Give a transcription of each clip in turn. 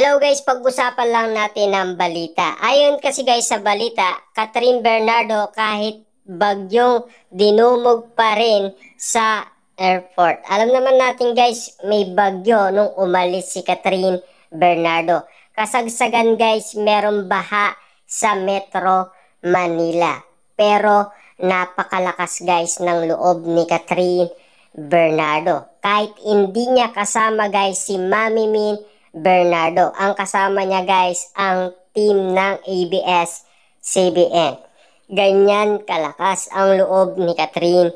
Hello guys, pag-usapan lang natin ang balita. Ayon kasi guys sa balita, Catherine Bernardo kahit bagyong dinumog pa rin sa airport. Alam naman natin guys, may bagyo nung umalis si Catherine Bernardo. Kasagsagan guys, merong baha sa Metro Manila. Pero napakalakas guys ng loob ni Catherine Bernardo. Kahit hindi niya kasama guys si Mami Min Bernardo. Ang kasama niya guys, ang team ng ABS-CBN. Ganyan kalakas ang loob ni Catherine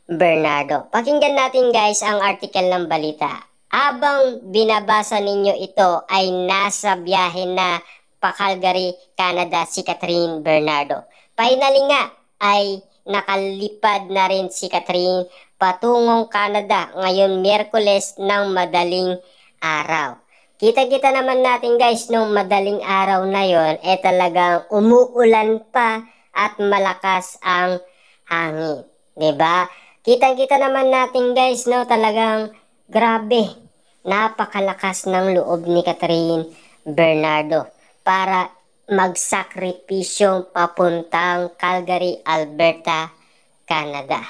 Bernardo. Pakinggan natin guys ang article ng balita. Habang binabasa ninyo ito ay nasa biyahe na pa Calgary, Canada si Catherine Bernardo. Finally nga ay nakalipad na rin si Catherine patungong Canada ngayon Miyerkules ng madaling araw. Kita-kita naman natin guys nung madaling araw na yon talagang umuulan pa at malakas ang hangin. 'Di ba? Kita-kita naman natin guys no talagang grabe. Napakalakas ng loob ni Catherine Bernardo para magsakripisyong papuntang Calgary, Alberta, Canada.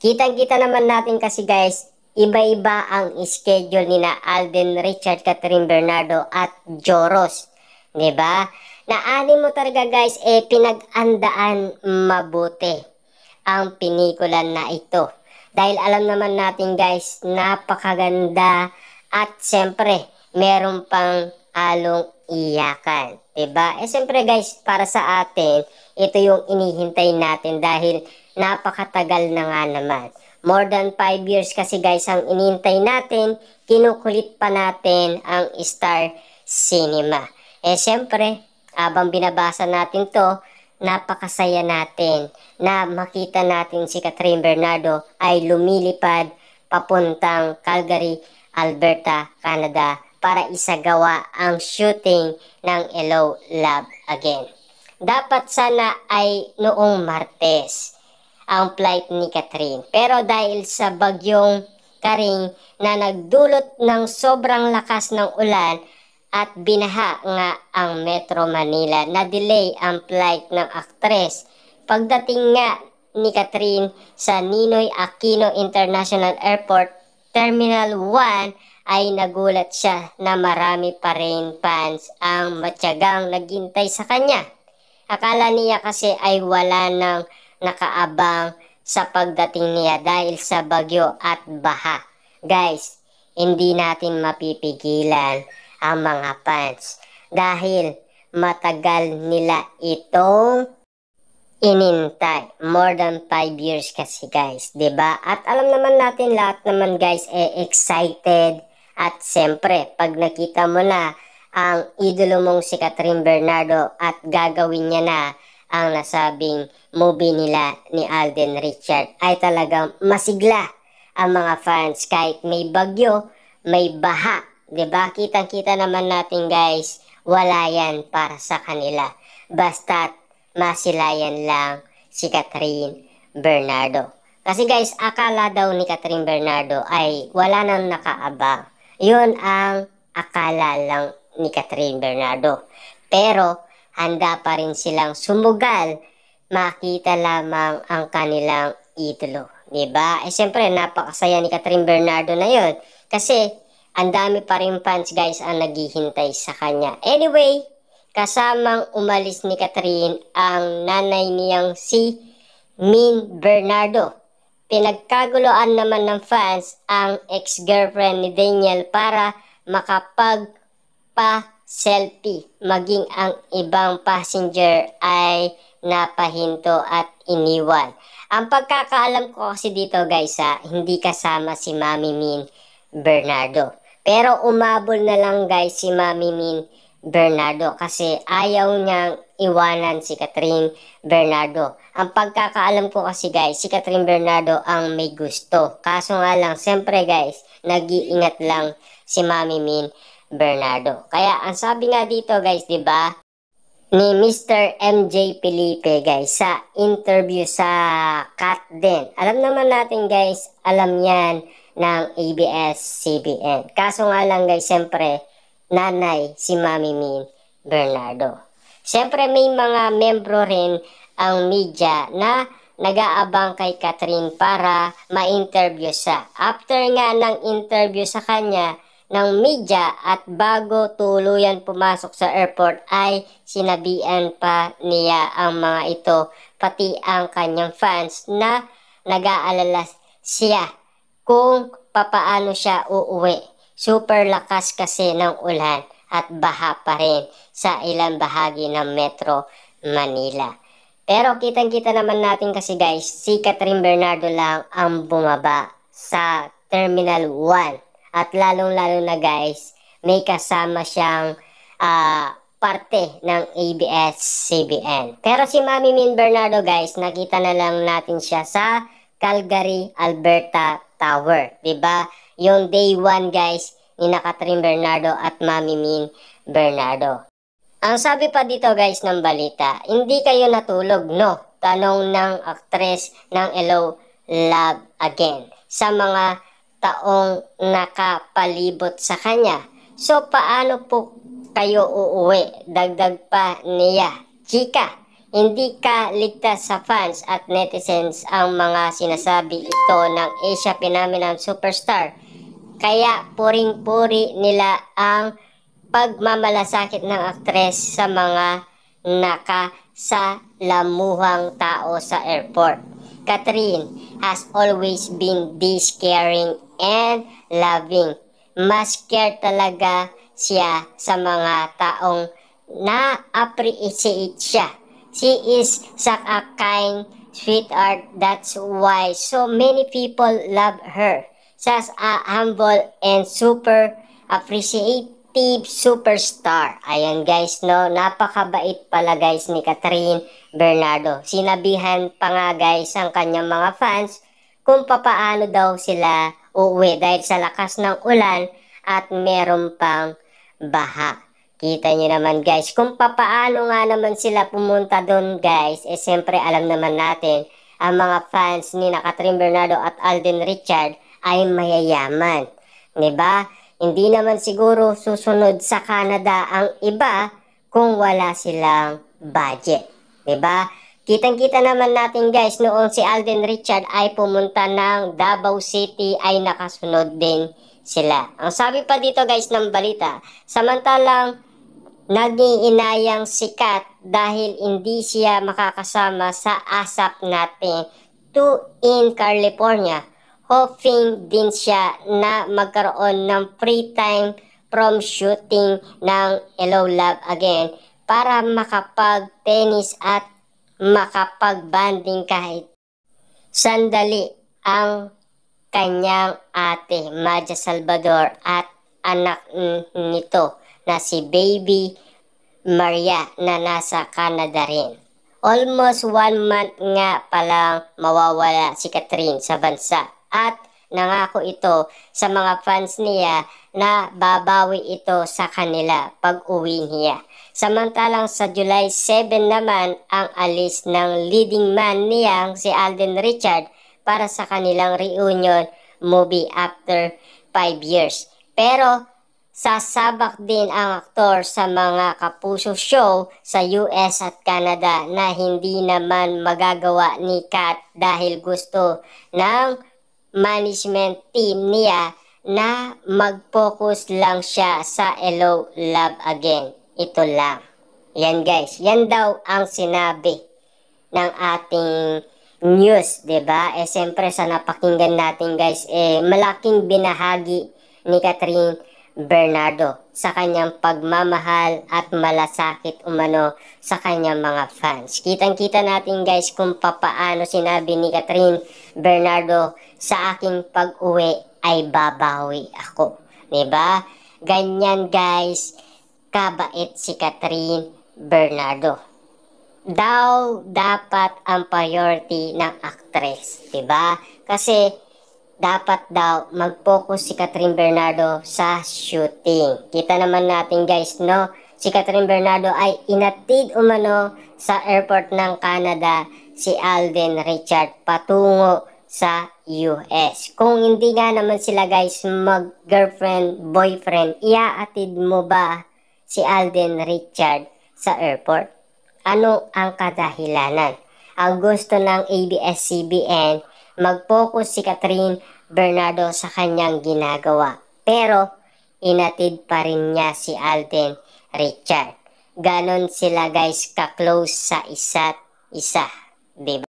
Kitang-kita naman natin kasi guys, iba-iba ang schedule ni na Alden Richard, Catherine Bernardo at Joros. 'Di ba? Naanin mo talaga guys, pinag-andaan mabuti ang pelikula na ito. Dahil alam naman natin guys, napakaganda at siyempre, meron pang halong iyakan. 'Di ba? Siyempre guys, para sa atin, ito yung inihintay natin dahil napakatagal na nga naman. More than 5 years kasi guys ang inintay natin, kinukulit pa natin ang Star Cinema. Siyempre, habang binabasa natin to, napakasaya natin na makita natin si Catherine Bernardo ay lumilipad papuntang Calgary, Alberta, Canada para isagawa ang shooting ng Hello Love Again. Dapat sana ay noong Martes ang flight ni Catherine. Pero dahil sa bagyong Karing na nagdulot ng sobrang lakas ng ulan at binaha nga ang Metro Manila, na-delay ang flight ng aktres. Pagdating nga ni Catherine sa Ninoy Aquino International Airport, Terminal 1, ay nagulat siya na marami pa rin fans ang matyagang naghintay sa kanya. Akala niya kasi ay wala nang nakaabang sa pagdating niya dahil sa bagyo at baha. Guys, hindi natin mapipigilan ang mga fans dahil matagal nila itong inintay. More than 5 years kasi guys, 'di ba? At alam naman natin lahat naman guys excited at siyempre pag nakita mo na ang idolo mong si Catherine Bernardo at gagawin niya na ang nasabing movie nila ni Alden Richard ay talagang masigla ang mga fans kahit may bagyo, may baha. 'Di ba? Kitang-kita naman natin guys, wala yan para sa kanila. Basta't masilayan lang si Catherine Bernardo. Kasi guys, akala daw ni Catherine Bernardo ay wala nang nakaabang. Yun ang akala lang ni Catherine Bernardo. Pero handa pa rin silang sumugal, makita lamang ang kanilang idolo. Diba? Siyempre, napakasaya ni Catherine Bernardo na yon. Kasi, ang dami pa rin fans guys ang naghihintay sa kanya. Anyway, kasamang umalis ni Catherine ang nanay niyang si Min Bernardo. Pinagkaguloan naman ng fans ang ex-girlfriend ni Daniel para makapagpa-selfie. Maging ang ibang passenger ay napahinto at iniwan. Ang pagkakaalam ko kasi dito guys hindi kasama si Mami Min Bernardo. Pero umabol na lang guys si Mami Min Bernardo kasi ayaw niyang iwanan si Catherine Bernardo. Ang pagkakaalam ko kasi guys, si Catherine Bernardo ang may gusto. Kaso nga lang, siyempre guys, nag-iingat lang si Mami Min Bernardo. Kaya ang sabi nga dito guys, 'di ba? Ni Mr. MJ Felipe guys sa interview sa Kat din. Alam naman natin guys, alam yan ng ABS-CBN. Kaso nga lang guys, siyempre nanay si Mami Min Bernardo. Siyempre may mga membro rin ang media na nag-aabang kay Catherine para ma-interview siya. After nga ng interview sa kanya ng media at bago tuluyan pumasok sa airport ay sinabihan pa niya ang mga ito pati ang kanyang fans na nag-aalala siya kung papaano siya uuwi. Super lakas kasi ng ulan at baha pa rin sa ilang bahagi ng Metro Manila. Pero kitang-kita naman natin kasi guys, si Catherine Bernardo lang ang bumaba sa Terminal 1. At lalong-lalo na guys, may kasama siyang parte ng ABS-CBN. Pero si Mami Min Bernardo guys, nakita na lang natin siya sa Calgary, Alberta Tower. 'Di ba? Yung day 1 guys, ni Catherine Bernardo at Mami Min Bernardo. Ang sabi pa dito guys ng balita, hindi kayo natulog no? Tanong ng aktres ng Hello Love Again sa mga taong nakapalibot sa kanya. So paano po kayo uuwi? Dagdag pa niya, chika, hindi ka ligtas sa fans at netizens ang mga sinasabi ito ng Asia Phenomenon Superstar. Kaya puring-puri nila ang pagmamalasakit ng aktres sa mga nakasalamuhang tao sa airport. Catherine has always been this caring and loving. Mas care talaga siya sa mga taong na-appreciate siya. She is such a kind sweetheart. That's why so many people love her. Such a humble and super appreciative superstar. Ayan guys, no? Napakabait pala guys ni Catherine Bernardo. Sinabihan pa nga guys ang kanyang mga fans kung papaano daw sila uuwi dahil sa lakas ng ulan at meron pang baha. Kita niyo naman guys, kung papaano nga naman sila pumunta doon guys, eh siyempre alam naman natin, ang mga fans ni Catherine Bernardo at Alden Richard ay mayayaman. 'Di ba? Hindi naman siguro susunod sa Canada ang iba kung wala silang budget. 'Di ba? Kitang-kita naman natin guys, noong si Alden Richard ay pumunta ng Davao City ay nakasunod din sila. Ang sabi pa dito guys ng balita, samantalang nag-iinayang sikat dahil hindi siya makakasama sa ASAP natin to in California. Hoping din siya na magkaroon ng free time from shooting ng Hello Love Again para makapag-tennis at makapag-banding kahit sandali ang kanyang ate Maja Salvador at anak nito na si Baby Maria na nasa Canada rin. Almost 1 month nga palang mawawala si Catherine sa bansa at nangako ito sa mga fans niya na babawi ito sa kanila pag uwi niya. Samantalang sa July 7 naman ang alis ng leading man niyang si Alden Richard para sa kanilang reunion movie after 5 years. Pero sasabak din ang aktor sa mga kapuso show sa US at Canada na hindi naman magagawa ni Kat dahil gusto ng management team niya na mag-focus lang siya sa Hello Love Again. Ito lang. Yan guys, yan daw ang sinabi ng ating news, 'di ba? Eh siyempre sa napakinggan natin guys, malaking binahagi ni Catherine Bernardo sa kanyang pagmamahal at malasakit umano sa kanyang mga fans. Kitang-kita natin guys kung papaano sinabi ni Catherine Bernardo, sa aking pag-uwi ay babawi ako. 'Di ba? Ganyan guys, kabait si Catherine Bernardo. Dapat ang priority ng actress, 'di ba? Kasi dapat daw mag-focus si Catherine Bernardo sa shooting. Kita naman natin guys, no? Si Catherine Bernardo ay inatid umano sa airport ng Canada si Alden Richard patungo sa US. Kung hindi nga naman sila guys mag-girlfriend, boyfriend, iaatid mo ba si Alden Richard sa airport? Ano ang kadahilanan? Ang gusto ng ABS-CBN, mag-focus si Catherine Bernardo sa kanyang ginagawa. Pero, inatid pa rin niya si Alden Richard. Ganon sila guys ka-close sa isa't isa. Diba?